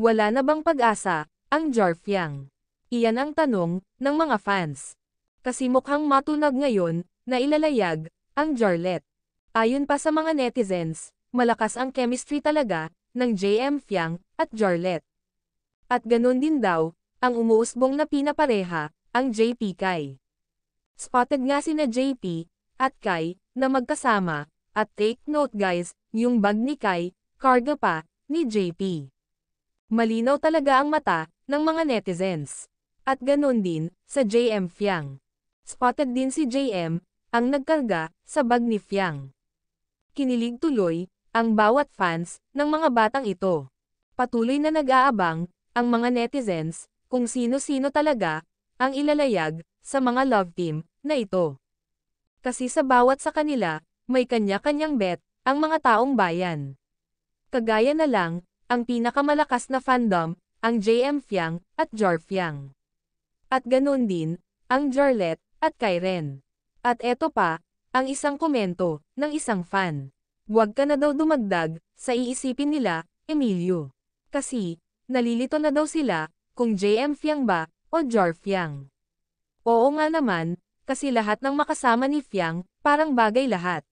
Wala na bang pag-asa, ang Jarfiang? Iyan ang tanong ng mga fans. Kasi mukhang matunag ngayon na ilalayag ang Jarlet. Ayon pa sa mga netizens, malakas ang chemistry talaga ng JM Fiang at Jarlet. At ganun din daw, ang umuusbong na pinapareha, ang JP Kai. Spotted nga sina JP at Kai na magkasama, at take note guys, yung bag ni Kai, karga pa ni JP. Malinaw talaga ang mata ng mga netizens. At ganun din sa JM Fiang. Spotted din si JM ang nagkarga sa bag ni Fiang. Kinilig tuloy ang bawat fans ng mga batang ito. Patuloy na nag-aabang ang mga netizens kung sino-sino talaga ang ilalayag sa mga love team na ito. Kasi sa bawat sa kanila, may kanya-kanyang bet ang mga taong bayan. Kagaya na lang, ang pinakamalakas na fandom, ang JM Fiang at Jar Fiang. At ganun din, ang Jarlet at Kairen. At eto pa, ang isang komento ng isang fan. Huwag ka na daw dumagdag sa iisipin nila, Emilio. Kasi, nalilito na daw sila kung JM Fiang ba o Jar Fiang. Oo nga naman, kasi lahat ng makasama ni Fiang parang bagay lahat.